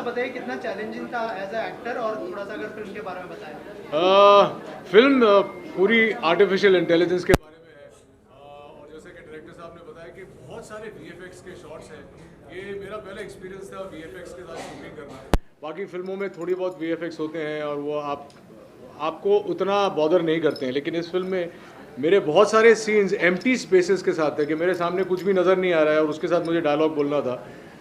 बताइए कितना चैलेंजिंग था एज अ एक्टर, और थोड़ा सा अगर फिल्म के बारे में बताएं। फिल्म पूरी आर्टिफिशियल इंटेलिजेंस के बारे में है, और जैसे कि डायरेक्टर साहब ने बताया कि बहुत सारे वीएफएक्स के शॉट्स हैं। ये मेरा पहला एक्सपीरियंस था वीएफएक्स के साथ शूटिंग करना। बाकी फिल्मों में थोड़ी बहुत वीएफएक्स होते हैं और वो आपको उतना बॉदर नहीं करते हैं, लेकिन इस फिल्म में मेरे बहुत सारे सीन्स एम्प्टी स्पेसेस के साथ है कि मेरे सामने कुछ भी नज़र नहीं आ रहा है और उसके साथ मुझे डायलॉग बोलना था।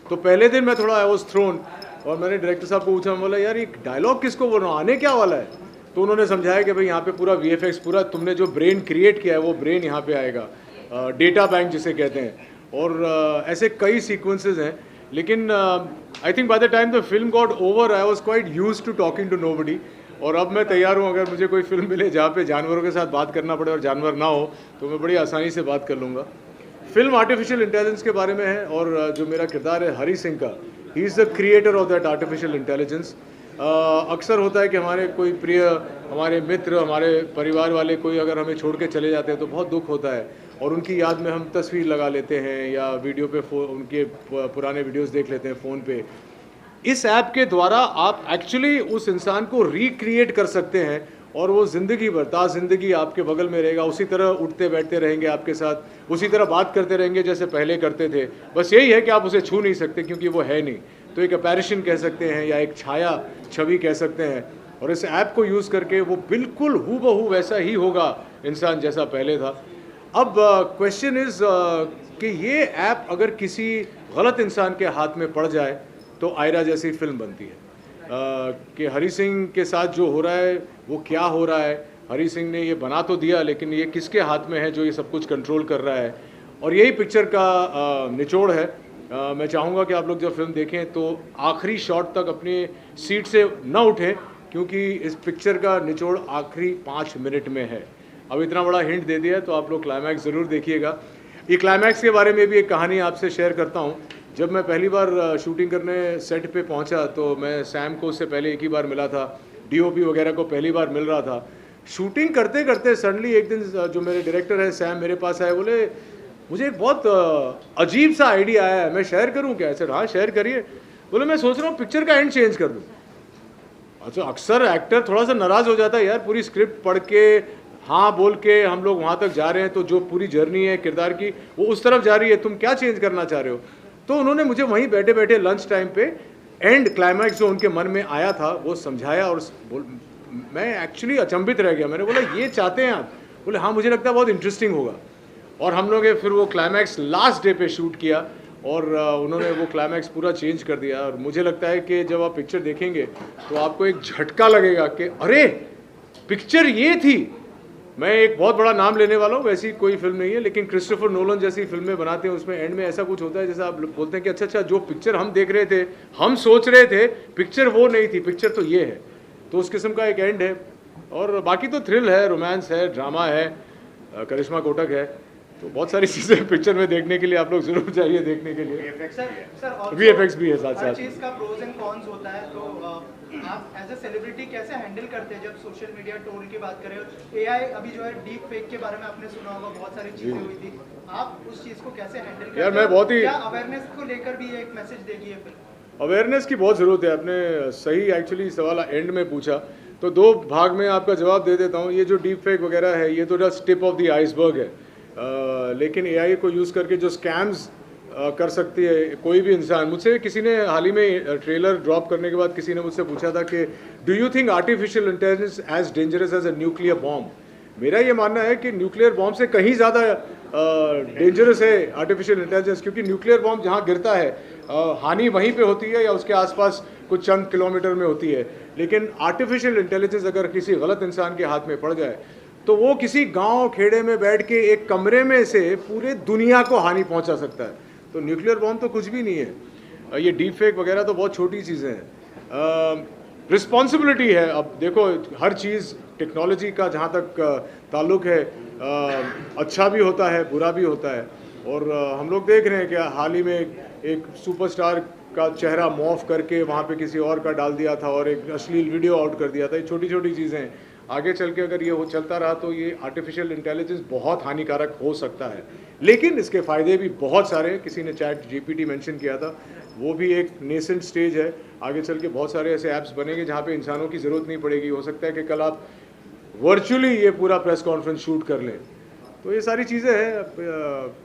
तो पहले दिन मैं थोड़ा आई वॉज थ्रोन, और मैंने डायरेक्टर साहब को पूछा, मैं बोला यार ये डायलॉग किसको बोल रहा हूँ, आने क्या वाला है। तो उन्होंने समझाया कि भाई यहाँ पे पूरा वीएफएक्स, पूरा तुमने जो ब्रेन क्रिएट किया है वो ब्रेन यहाँ पे आएगा, डेटा बैंक जिसे कहते हैं। और ऐसे कई सीक्वेंसेस हैं, लेकिन I think by the time the film got over I was quite used to talking to nobody. और अब मैं तैयार हूँ, अगर मुझे कोई फिल्म मिले जहाँ पे जानवरों के साथ बात करना पड़े और जानवर ना हो तो मैं बड़ी आसानी से बात कर लूँगा। फिल्म आर्टिफिशियल इंटेलिजेंस के बारे में है, और जो मेरा किरदार है हरी सिंह का, he is the creator of that artificial intelligence. अक्सर होता है कि हमारे कोई प्रिय, हमारे मित्र, हमारे परिवार वाले कोई अगर हमें छोड़ के चले जाते हैं तो बहुत दुख होता है, और उनकी याद में हम तस्वीर लगा लेते हैं या वीडियो पे उनके पुराने वीडियोस देख लेते हैं फ़ोन पे। इस ऐप के द्वारा आप एक्चुअली उस इंसान को रिक्रिएट कर सकते हैं, और वो ज़िंदगी भर ज़िंदगी आपके बगल में रहेगा, उसी तरह उठते बैठते रहेंगे आपके साथ, उसी तरह बात करते रहेंगे जैसे पहले करते थे। बस यही है कि आप उसे छू नहीं सकते क्योंकि वो है नहीं, तो एक अपैरिशन कह सकते हैं या एक छाया छवि कह सकते हैं। और इस ऐप को यूज़ करके वो बिल्कुल हूबहू वैसा ही होगा इंसान जैसा पहले था। अब क्वेश्चन इज़ कि ये ऐप अगर किसी गलत इंसान के हाथ में पड़ जाए तो आयरा जैसी फिल्म बनती है। कि हरी सिंह के साथ जो हो रहा है वो क्या हो रहा है, हरी सिंह ने ये बना तो दिया लेकिन ये किसके हाथ में है जो ये सब कुछ कंट्रोल कर रहा है। और यही पिक्चर का निचोड़ है। मैं चाहूँगा कि आप लोग जब फिल्म देखें तो आखिरी शॉट तक अपनी सीट से न उठें, क्योंकि इस पिक्चर का निचोड़ आखिरी 5 मिनट में है। अब इतना बड़ा हिंट दे दिया तो आप लोग क्लाइमैक्स ज़रूर देखिएगा। ये क्लाइमैक्स के बारे में भी एक कहानी आपसे शेयर करता हूँ। जब मैं पहली बार शूटिंग करने सेट पे पहुंचा तो मैं सैम को उससे पहले एक ही बार मिला था, डीओपी वगैरह को पहली बार मिल रहा था। शूटिंग करते करते सडनली एक दिन जो मेरे डायरेक्टर है सैम मेरे पास आए, बोले मुझे एक बहुत अजीब सा आइडिया आया है, मैं शेयर करूं क्या? सर हाँ शेयर करिए। बोले मैं सोच रहा हूँ पिक्चर का एंड चेंज कर दूँ। अच्छा, अक्सर एक्टर थोड़ा सा नाराज़ हो जाता है, यार पूरी स्क्रिप्ट पढ़ के हाँ बोल के हम लोग वहाँ तक जा रहे हैं तो जो पूरी जर्नी है किरदार की वो उस तरफ जा रही है, तुम क्या चेंज करना चाह रहे हो? तो उन्होंने मुझे वहीं बैठे बैठे लंच टाइम पे एंड क्लाइमैक्स जो उनके मन में आया था वो समझाया, और मैं एक्चुअली अचंभित रह गया। मैंने बोला ये चाहते हैं आप? बोले हाँ मुझे लगता है बहुत इंटरेस्टिंग होगा। और हम लोग फिर वो क्लाइमैक्स लास्ट डे पे शूट किया, और उन्होंने वो क्लाइमैक्स पूरा चेंज कर दिया। और मुझे लगता है कि जब आप पिक्चर देखेंगे तो आपको एक झटका लगेगा कि अरे पिक्चर ये थी। मैं एक बहुत बड़ा नाम लेने वाला हूँ, वैसी कोई फिल्म नहीं है, लेकिन क्रिस्टोफर नोलन जैसी फिल्में बनाते हैं उसमें एंड में ऐसा कुछ होता है जैसा आप बोलते हैं कि अच्छा जो पिक्चर हम देख रहे थे, हम सोच रहे थे पिक्चर वो नहीं थी, पिक्चर तो ये है। तो उस किस्म का एक एंड है। और बाकी तो थ्रिल है, रोमांस है, ड्रामा है, करिश्मा कोटक है, तो बहुत सारी चीज़ें पिक्चर में देखने के लिए आप लोग जरूर चाहिए देखने के लिए। वीएफएक्स भी है साथ साथ। हर चीज़ का प्रोज एंड कॉन्स होता है, तो आप एज अ सेलिब्रिटी कैसे हैंडल करते हैं जब सोशल मीडिया ट्रोल की बात करें? एआई अभी जो है डीप फेक के बारे में आपने सुना होगा, बहुत सारी चीजें हुई थी, आप उस चीज को कैसे हैंडल करते हैं? यार मैं बहुत ही, क्या अवेयरनेस को लेकर भी एक मैसेज देगी है फिल्म? अवेयरनेस की बहुत ज़रूरत है। आपने सही एक्चुअली सवाल एंड में पूछा, तो 2 भाग में आपका जवाब दे देता हूँ। ये जो डीप फेक वगैरह है ये तो just tip of the iceberg है, लेकिन एआई को यूज़ करके जो स्कैम्स कर सकती है कोई भी इंसान। मुझसे किसी ने हाल ही में ट्रेलर ड्रॉप करने के बाद किसी ने मुझसे पूछा था कि do you think artificial intelligence as dangerous as a nuclear bomb? मेरा ये मानना है कि न्यूक्लियर बॉम्ब से कहीं ज़्यादा डेंजरस है आर्टिफिशियल इंटेलिजेंस, क्योंकि न्यूक्लियर बॉम्ब जहाँ गिरता है हानि वहीं पे होती है या उसके आसपास कुछ चंद किलोमीटर में होती है, लेकिन आर्टिफिशियल इंटेलिजेंस अगर किसी गलत इंसान के हाथ में पड़ जाए तो वो किसी गांव खेड़े में बैठ के एक कमरे में से पूरे दुनिया को हानि पहुंचा सकता है। तो न्यूक्लियर बॉम्ब तो कुछ भी नहीं है, ये डीप फेक वगैरह तो बहुत छोटी चीज़ें हैं। रिस्पॉन्सिबिलिटी है। अब देखो हर चीज़ टेक्नोलॉजी का जहाँ तक ताल्लुक है, अच्छा भी होता है बुरा भी होता है। और हम लोग देख रहे हैं कि हाल ही में एक सुपरस्टार का चेहरा मॉफ करके वहाँ पे किसी और का डाल दिया था और एक अश्लील वीडियो आउट कर दिया था। ये छोटी छोटी चीज़ें हैं, आगे चल के अगर ये हो चलता रहा तो ये आर्टिफिशियल इंटेलिजेंस बहुत हानिकारक हो सकता है, लेकिन इसके फ़ायदे भी बहुत सारे हैं। किसी ने चैट जीपीटी मेंशन किया था, वो भी एक नेसेंट स्टेज है। आगे चल के बहुत सारे ऐसे ऐप्स बनेंगे जहाँ पे इंसानों की ज़रूरत नहीं पड़ेगी। हो सकता है कि कल आप वर्चुअली ये पूरा प्रेस कॉन्फ्रेंस शूट कर लें। तो ये सारी चीज़ें हैं,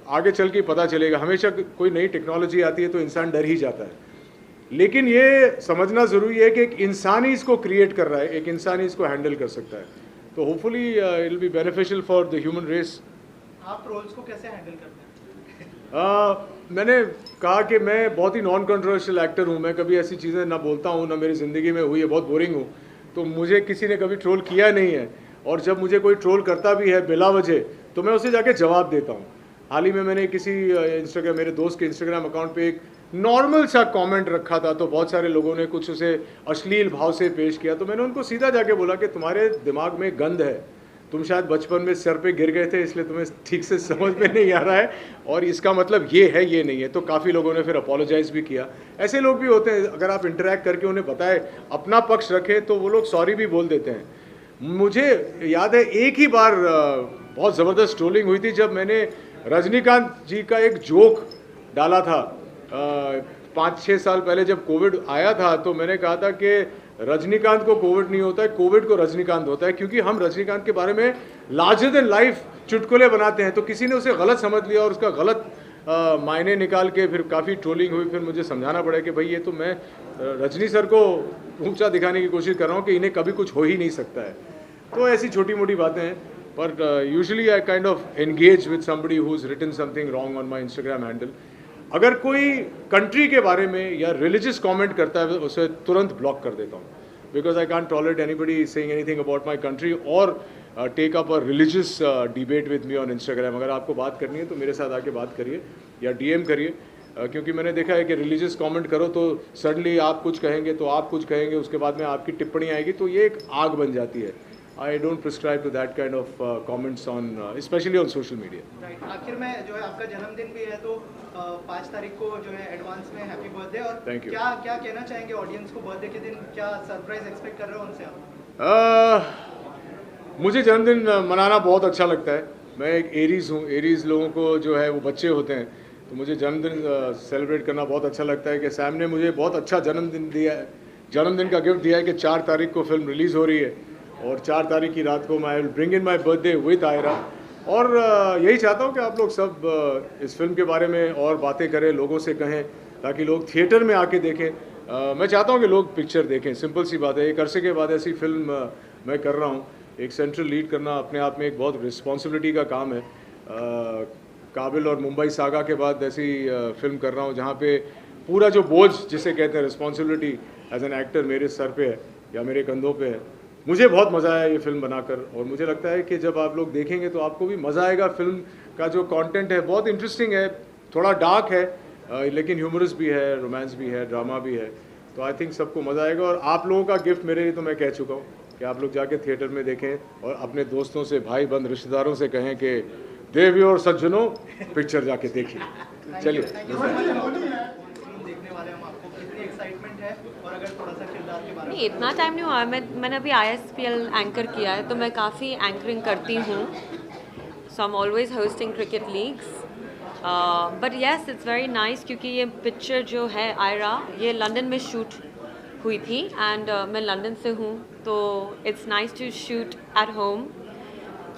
आगे चल के पता चलेगा। हमेशा कोई नई टेक्नोलॉजी आती है तो इंसान डर ही जाता है, लेकिन ये समझना ज़रूरी है कि एक इंसान ही इसको क्रिएट कर रहा है, एक इंसान ही इसको हैंडल कर सकता है। तो hopefully it will be beneficial for the human race. आप ट्रोल्स को कैसे हैंडल करते हैं? मैंने कहा कि मैं बहुत ही नॉन कंट्रोवर्शियल एक्टर हूँ। मैं कभी ऐसी चीज़ें ना बोलता हूँ, ना मेरी ज़िंदगी में हुई है, बहुत बोरिंग हूँ। तो मुझे किसी ने कभी ट्रोल किया नहीं है, और जब मुझे कोई ट्रोल करता भी है बिला वजह तो मैं उसे जाके जवाब देता हूँ। हाल ही में मैंने किसी इंस्टाग्राम, मेरे दोस्त के इंस्टाग्राम अकाउंट पे एक नॉर्मल सा कमेंट रखा था, तो बहुत सारे लोगों ने कुछ उसे अश्लील भाव से पेश किया। तो मैंने उनको सीधा जाके बोला कि तुम्हारे दिमाग में गंद है, तुम शायद बचपन में सर पे गिर गए थे, इसलिए तुम्हें ठीक से समझ में नहीं आ रहा है, और इसका मतलब ये है, ये नहीं है। तो काफ़ी लोगों ने फिर अपोलोजाइज भी किया। ऐसे लोग भी होते हैं, अगर आप इंटरेक्ट करके उन्हें बताएं, अपना पक्ष रखें, तो वो लोग सॉरी भी बोल देते हैं। मुझे याद है एक ही बार बहुत ज़बरदस्त ट्रोलिंग हुई थी, जब मैंने रजनीकांत जी का एक जोक डाला था 5-6 साल पहले। जब कोविड आया था तो मैंने कहा था कि रजनीकांत को कोविड नहीं होता है, कोविड को रजनीकांत होता है, क्योंकि हम रजनीकांत के बारे में लार्जर देन लाइफ चुटकुले बनाते हैं। तो किसी ने उसे गलत समझ लिया और उसका गलत मायने निकाल के फिर काफ़ी ट्रोलिंग हुई। फिर मुझे समझाना पड़ा कि भाई ये तो मैं रजनी सर को ऊंचा दिखाने की कोशिश कर रहा हूँ कि इन्हें कभी कुछ हो ही नहीं सकता है। तो ऐसी छोटी मोटी बातें हैं, पर usually I kind of engage with somebody who is written something wrong on my Instagram handle. अगर कोई कंट्री के बारे में या रिलीजियस कमेंट करता है उसे तुरंत ब्लॉक कर देता हूँ, because I can't tolerate anybody saying anything about my country और take up a religious debate with me on Instagram. अगर आपको बात करनी है तो मेरे साथ आके बात करिए या डीएम करिए, क्योंकि मैंने देखा है कि रिलीजियस कमेंट करो तो सडनली आप कुछ कहेंगे तो आप कुछ कहेंगे, उसके बाद में आपकी टिप्पणी आएगी, तो ये एक आग बन जाती है। I don't prescribe to that kind of comments on specially on social media. Right, आखिर में जो है आपका जन्मदिन भी है, तो 5 तारीख को जो है एडवांस में हैप्पी बर्थडे। और Thank you. क्या क्या कहना चाहेंगे ऑडियंस को बर्थडे के दिन? क्या सरप्राइज एक्सपेक्ट कर रहे हो उनसे आप? मुझे जन्मदिन मनाना बहुत अच्छा लगता है। मैं एक एरीज़ हूँ, एरीज़ लोगों को जो है वो बच्चे होते हैं, तो मुझे जन्मदिन सेलिब्रेट करना बहुत अच्छा लगता है कि सैम ने मुझे बहुत अच्छा जन्मदिन दिया है, जन्मदिन का गिफ्ट दिया है कि 4 तारीख को फिल्म रिलीज़ हो रही है, और 4 तारीख की रात को मैं will bring in my birthday with Ayra. और यही चाहता हूँ कि आप लोग सब इस फिल्म के बारे में और बातें करें, लोगों से कहें, ताकि लोग थिएटर में आके देखें। मैं चाहता हूँ कि लोग पिक्चर देखें, सिंपल सी बात है। एक अरसे के बाद ऐसी फिल्म मैं कर रहा हूँ। एक सेंट्रल लीड करना अपने आप में एक बहुत रिस्पॉन्सिबिलिटी का काम है। काबिल और मुंबई सागा के बाद ऐसी फिल्म कर रहा हूँ जहाँ पे पूरा जो बोझ जिसे कहते हैं रिस्पॉन्सिबिलिटी एज एन एक्टर मेरे सर पे है या मेरे कंधों पे है। मुझे बहुत मज़ा आया ये फिल्म बनाकर, और मुझे लगता है कि जब आप लोग देखेंगे तो आपको भी मज़ा आएगा। फिल्म का जो कंटेंट है बहुत इंटरेस्टिंग है, थोड़ा डार्क है, लेकिन ह्यूमरस भी है, रोमांस भी है, ड्रामा भी है। तो आई थिंक सबको मज़ा आएगा। और आप लोगों का गिफ्ट मेरे लिए तो मैं कह चुका हूँ कि आप लोग जाके थिएटर में देखें और अपने दोस्तों से, भाई बंद रिश्तेदारों से कहें कि देवी और सज्जनों पिक्चर जाके देखिए। चलिए, देखने वाले हम आपको, कितनी एक्साइटमेंट है, और अगर थोड़ा सा किरदार के बारे में? नहीं, इतना टाइम नहीं हुआ। मैंने अभी ISPL एंकर किया है, तो मैं काफ़ी एंकरिंग करती हूँ। So I am always hosting cricket leagues. But yes, it's very nice, क्योंकि ये पिक्चर जो है आयरा, ये लंदन में शूट हुई थी, एंड मैं लंदन से हूँ, तो it's nice to shoot at home,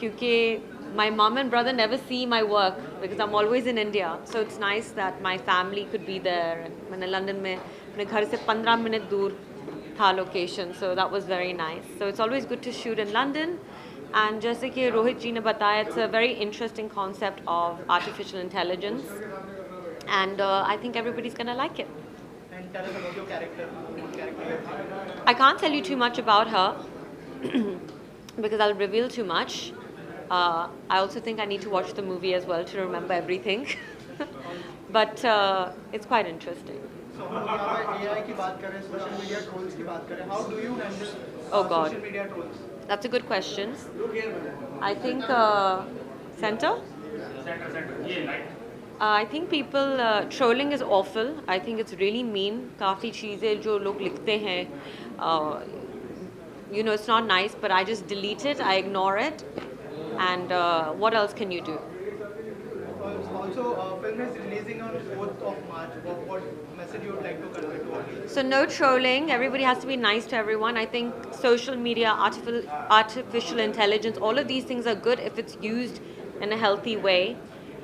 क्योंकि my mom and brother never see my work because I'm always in India. So it's nice that my family could be there. And मैंने London में अपने घर से 15 minute दूर था location, so that was very nice. So it's always good to shoot in London. And जैसे कि रोहित जी ने बताया, it's a very interesting concept of artificial intelligence, and I think everybody's gonna like it. And tell us about your character. I can't tell you too much about her because I'll reveal too much. I also think I need to watch the movie as well to remember everything. But it's quite interesting. So हम यहाँ पे AI की बात करें, social media trolls की बात करें, how do you handle Oh God, social media trolls? that's a good question. I think center. I think people trolling is awful. I think it's really mean. काफ़ी चीज़ें जो लोग लिखते हैं, you know, it's not nice, but I just delete it. I ignore it. And what else can you do? Also, film is releasing on 4th of March. What message you would like to convey to audience? So no trolling. Everybody has to be nice to everyone. I think social media, artificial intelligence, all of these things are good if it's used in a healthy way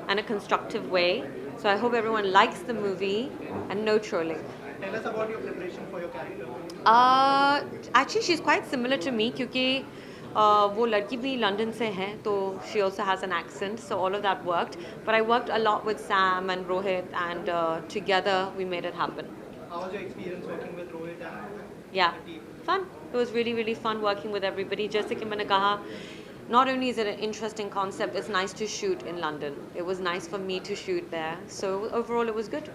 and a constructive way. So I hope everyone likes the movie and no trolling. Tell us about your preparation for your character. Actually, she's quite similar to me क्योंकि वो लड़की भी London से है तो she also has an accent, so all of that worked. But I worked a lot with Sam and Rohit, and together we made it happen. How was your experience working with Rohit and Yeah, the team? fun. It was really, really fun working with everybody. जैसे कि मैंने कहा, not only is it an interesting concept, it's nice to shoot in London. It was nice for me to shoot there. So overall, it was good.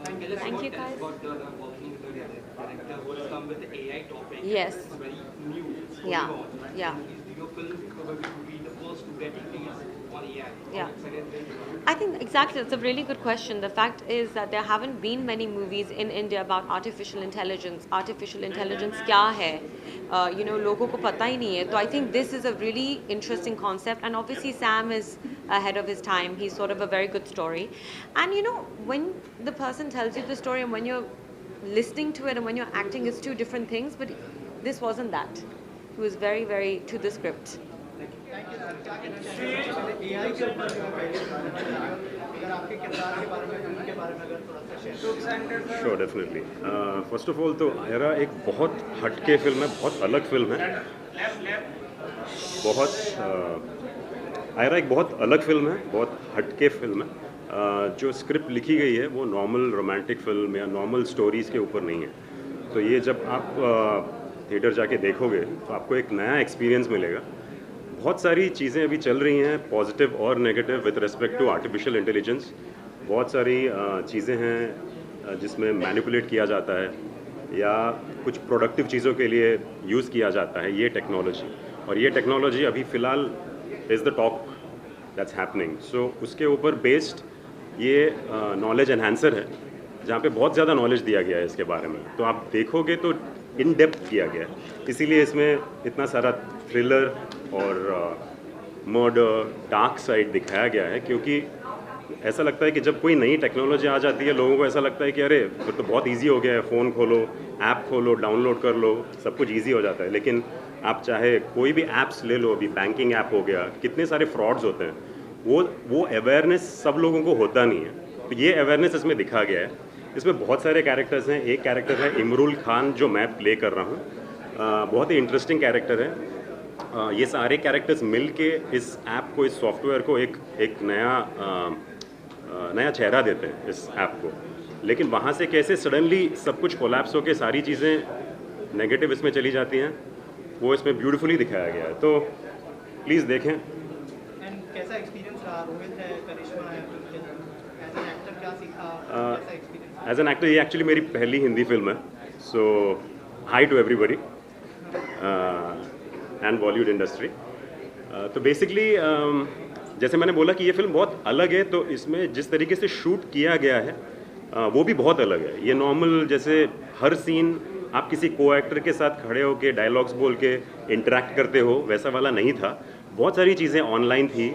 Thank you, guys. Working with the director who has come with the AI topic. Yes. It's very new. It's Yeah. going on, right? Yeah. Your film probably would be the first to get released on AI. Yeah. How excited are you? I think exactly, it's a really good question. The fact is that there haven't been many movies in India about artificial intelligence. Artificial intelligence क्या है? लोगों को पता ही नहीं है. So I think this is a really interesting concept, and obviously Sam is ahead of his time. He's sort of a very good story. And when the person tells you the story and when you're listening to it and when you're acting, it's two different things, but this wasn't that. He was very, very to the script. AI के ऊपर जो है पहले अगर आपके किरदार के बारे में, फिल्म के बारे में अगर थोड़ा सा share sure definitely first of all तो आयरा एक बहुत हटके फिल्म है, बहुत अलग फिल्म है, आयरा एक बहुत अलग फिल्म है, बहुत हटके फिल्म है। जो स्क्रिप्ट लिखी गई है वो नॉर्मल रोमांटिक फिल्म या नॉर्मल स्टोरीज़ के ऊपर नहीं है। तो ये जब आप थिएटर जाके देखोगे तो आपको एक नया एक्सपीरियंस मिलेगा। बहुत सारी चीज़ें अभी चल रही हैं पॉजिटिव और negative with respect to artificial intelligence. बहुत सारी चीज़ें हैं जिसमें मैनिपुलेट किया जाता है या कुछ प्रोडक्टिव चीज़ों के लिए यूज़ किया जाता है ये टेक्नोलॉजी, और ये टेक्नोलॉजी अभी फ़िलहाल is the talk that's happening. So उसके ऊपर बेस्ड ये नॉलेज एनहांसर है जहाँ पे बहुत ज़्यादा नॉलेज दिया गया है इसके बारे में। तो आप देखोगे तो इन डेप्थ किया गया है, इसीलिए इसमें इतना सारा थ्रिलर और मर्डर डार्क साइड दिखाया गया है, क्योंकि ऐसा लगता है कि जब कोई नई टेक्नोलॉजी आ जाती है लोगों को ऐसा लगता है कि अरे फिर तो बहुत इजी हो गया है, फ़ोन खोलो, ऐप खोलो, डाउनलोड कर लो, सब कुछ इजी हो जाता है। लेकिन आप चाहे कोई भी ऐप्स ले लो, अभी बैंकिंग ऐप हो गया, कितने सारे फ्रॉड्स होते हैं, वो अवेयरनेस सब लोगों को होता नहीं है। तो ये अवेयरनेस इसमें दिखा गया है। इसमें बहुत सारे कैरेक्टर्स हैं। एक कैरेक्टर है इमरुल खान जो मैं प्ले कर रहा हूँ, बहुत ही इंटरेस्टिंग कैरेक्टर है। ये सारे कैरेक्टर्स मिल के इस ऐप को, इस सॉफ्टवेयर को एक नया चेहरा देते हैं इस ऐप को। लेकिन वहाँ से कैसे सडनली सब कुछ कोलैप्स होकर सारी चीज़ें नेगेटिव इसमें चली जाती हैं, वो इसमें ब्यूटीफुली दिखाया गया है। तो प्लीज़ देखें। एंड कैसा एक्सपीरियंस रहा? रोहित है, करिश्मा है, एज एन एक्टर क्या सीखा, कैसा एक्सपीरियंस? एज एन एक्टर ये एक्चुअली मेरी पहली हिंदी फिल्म है, so hi to everybody and Bollywood industry. तो बेसिकली जैसे मैंने बोला कि ये फिल्म बहुत अलग है, तो इसमें जिस तरीके से शूट किया गया है वो भी बहुत अलग है। ये नॉर्मल जैसे हर सीन आप किसी को एक्टर के साथ खड़े होकर डायलॉग्स बोल के इंटरेक्ट करते हो वैसा वाला नहीं था। बहुत सारी चीज़ें ऑनलाइन थी,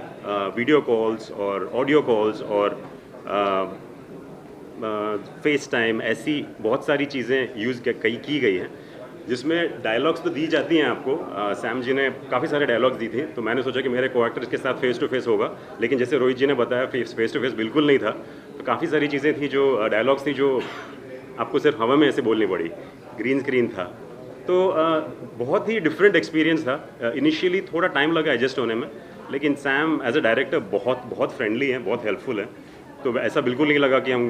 वीडियो कॉल्स और ऑडियो कॉल्स और फेस टाइम, ऐसी बहुत सारी चीज़ें यूज़ की गई हैं जिसमें डायलॉग्स तो दी जाती हैं आपको। सैम जी ने काफ़ी सारे डायलॉग्स दी थी, तो मैंने सोचा कि मेरे को एक्टर्स के साथ फेस टू फेस होगा, लेकिन जैसे रोहित जी ने बताया फेस टू फेस बिल्कुल नहीं था। तो काफ़ी सारी चीज़ें थी जो डायलॉग्स थी जो आपको सिर्फ हवा में ऐसे बोलनी पड़ी, ग्रीन स्क्रीन था। तो बहुत ही डिफरेंट एक्सपीरियंस था। इनिशियली थोड़ा टाइम लगा एडजस्ट होने में, लेकिन सैम एज अ डायरेक्टर बहुत फ्रेंडली हैं, बहुत हेल्पफुल हैं। तो ऐसा बिल्कुल नहीं लगा कि हम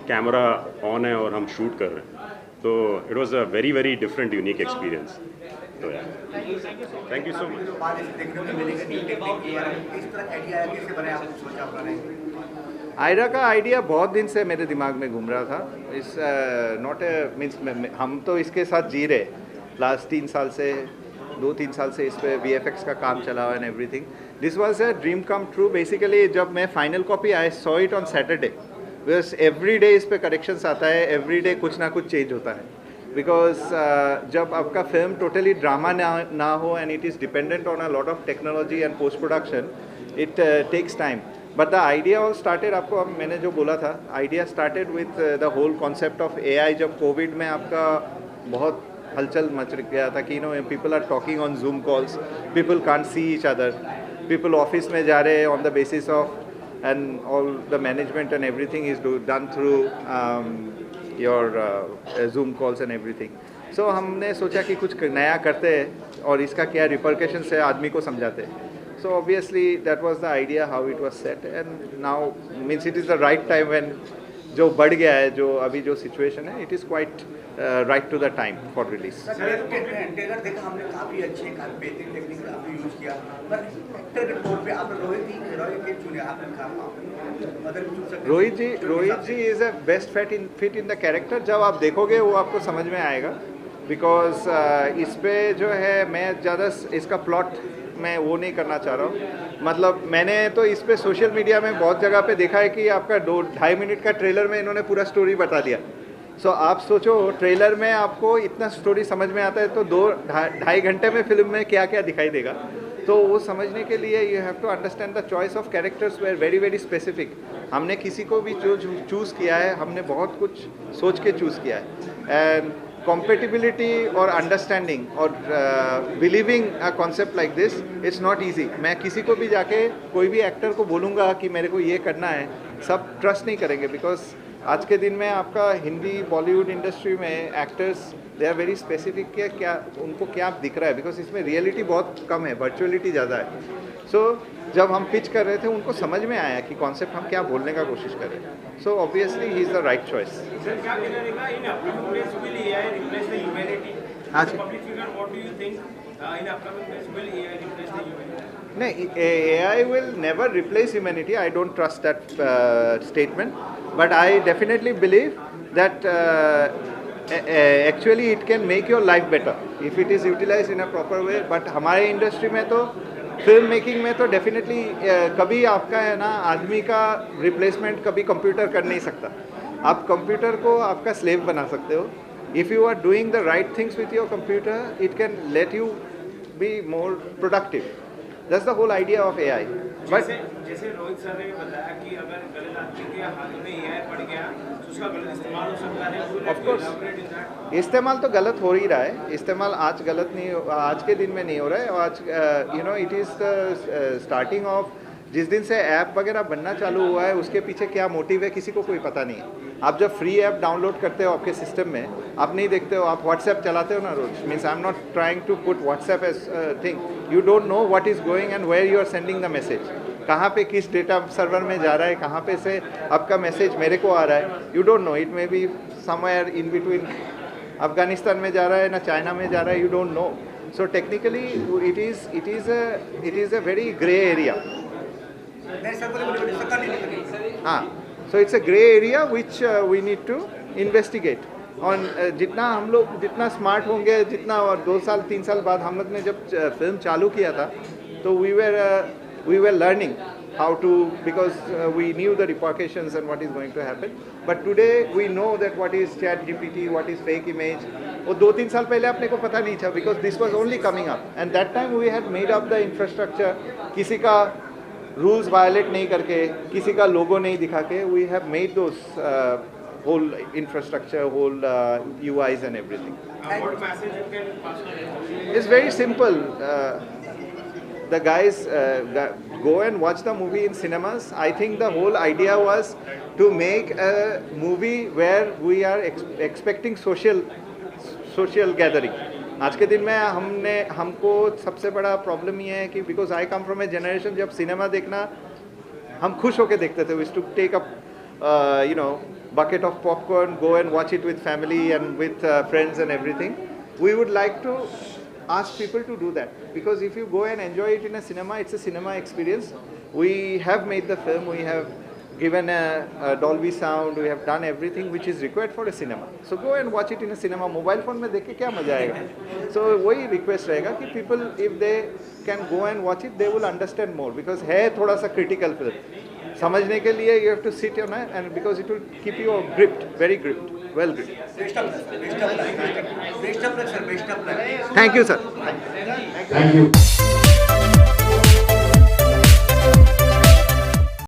कैमरा ऑन है और हम शूट कर रहे हैं। तो it was a very different unique experience. तो thank you so much. Aira का आइडिया बहुत दिन से मेरे दिमाग में घूम रहा था। इस नॉट ए मीन्स हम तो इसके साथ जी रहे लास्ट 3 साल से, 2-3 साल से इस पे VFX का काम चला हुआ and everything. This was a dream come true basically. जब मैं final copy I saw it on Saturday, because every day इस पे करेक्शंस आता है, एवरी डे कुछ ना कुछ चेंज होता है। बिकॉज जब आपका फिल्म टोटली ड्रामा ना हो and it is dependent on a lot of technology and post production, it takes time. But the idea all started, आपको अब मैंने जो बोला था, idea started with the whole concept of AI। जब Covid में आपका बहुत हलचल मच गया था कि people are talking on Zoom calls, people can't see each other, people office में जा रहे हैं on the basis of, and all the management and everything is done through your Zoom calls and everything. So हमने सोचा कि कुछ नया करते हैं और इसका क्या repercussions है आदमी को समझाते हैं. So obviously that was the idea how it was set, and now means it is the right time when जो बढ़ गया है, जो अभी जो situation है, it is quite right to the time for release. Trailer देखा हमने, काफी अच्छे काफी बेहतरीन टेक्निक आपने यूज किया, पर एक्टर के तौर पे आपने रोहित के चुने, आपने Rohit ji is a best fit in the character. जब आप देखोगे वो आपको समझ में आएगा, बिकॉज इस पे जो है मैं ज़्यादा इसका प्लॉट मैं वो नहीं करना चाह रहा हूँ. मतलब मैंने तो इस पे सोशल मीडिया में बहुत जगह पे देखा है कि आपका 2-2.5 मिनट का ट्रेलर में इन्होंने पूरा स्टोरी बता दिया. सो आप सोचो ट्रेलर में आपको इतना स्टोरी समझ में आता है तो 2-2.5 घंटे में फिल्म में क्या क्या दिखाई देगा. तो वो समझने के लिए you have to understand the choice of characters were very very specific. हमने किसी को भी जो चूज़ किया है, हमने बहुत कुछ सोच के चूज़ किया है. एंड कॉम्पेटिबिलिटी और अंडरस्टैंडिंग और believing a concept like this, it's not easy. मैं किसी को भी जाके कोई भी एक्टर को बोलूँगा कि मेरे को ये करना है, सब ट्रस्ट नहीं करेंगे. बिकॉज आज के दिन में आपका हिंदी बॉलीवुड इंडस्ट्री में actors they are very specific कि क्या उनको क्या दिख रहा है, बिकॉज इसमें रियलिटी बहुत कम है, वर्चुअलिटी ज़्यादा है. सो जब हम पिच कर रहे थे उनको समझ में आया कि कॉन्सेप्ट हम क्या बोलने का कोशिश कर रहे हैं. So obviously he is the right choice. हाँ जी, नहीं, AI will never replace humanity. I don't trust that statement, but I definitely believe that actually it can make your life better if it is utilized in a proper way. But हमारे industry में तो film making में तो definitely कभी आपका है ना, आदमी का रिप्लेसमेंट कभी कंप्यूटर कर नहीं सकता. आप कंप्यूटर को आपका स्लेव बना सकते हो. If you are doing the right things with your computer, it can let you be more productive. That's the whole idea of AI. But जैसे रोहित सर ने बताया कि अगर गलत आदमी के हाथों में AI पड़ गया तो उसका गलत इस्तेमाल हो सकता है. Of course, इस्तेमाल तो गलत हो ही रहा है. इस्तेमाल आज गलत नहीं, आज के दिन में नहीं हो रहा है. आज it is the starting of, जिस दिन से ऐप वगैरह बनना चालू हुआ है उसके पीछे क्या मोटिव है किसी को कोई पता नहीं है. आप जब फ्री ऐप डाउनलोड करते हो आपके सिस्टम में, आप नहीं देखते हो, आप व्हाट्सएप चलाते हो ना रोज. Means I am not trying to put WhatsApp as thing. You don't know what is going and where you are sending the message. कहाँ पे किस डेटा सर्वर में जा रहा है, कहाँ पे से आपका मैसेज मेरे को आ रहा है, you don't no. It may be somewhere in between, Afghanistan में जा रहा है ना चाइना में जा रहा है, you don't no. So technically it is a very grey area. हाँ, so it's a gray area which we need to investigate. और जितना हम लोग जितना स्मार्ट होंगे, जितना, और 2 साल 3 साल बाद हम लोग ने जब फिल्म चालू किया था तो we were learning how to, because we knew the repercussions and what is going to happen. But today we know that what is ChatGPT, what is fake image. वो 2-3 साल पहले अपने को पता नहीं था, because this was only coming up and that time we had made up the infrastructure. किसी का रूल्स वायलेट नहीं करके, किसी का लोगो नहीं दिखा के, we have made those whole infrastructure, whole UIs and everything. It's very simple. The guys go and watch the movie in cinemas. I think the whole idea was to make a movie where we are expecting social gathering. आज के दिन में हमको सबसे बड़ा problem ये है कि because I come from a generation जब सिनेमा देखना हम खुश होकर देखते थे. We too take up bucket of popcorn, go and watch it with family and with friends and everything. We would like to ask people to do that, because if you go and enjoy it in a cinema, it's a cinema experience. We have made the film, we have given a Dolby sound, we have done everything which is required for a cinema. So go and watch it in a cinema. Mobile phone में देख के क्या मजा आएगा. So वही request रहेगा कि people, if they can go and watch it, they will understand more, because है थोड़ा सा critical film. समझने के लिए you have to sit on it, and because it will keep you gripped, very gripped, well gripped. Best of luck, sir. Best of luck. Thank you, sir. Thank you.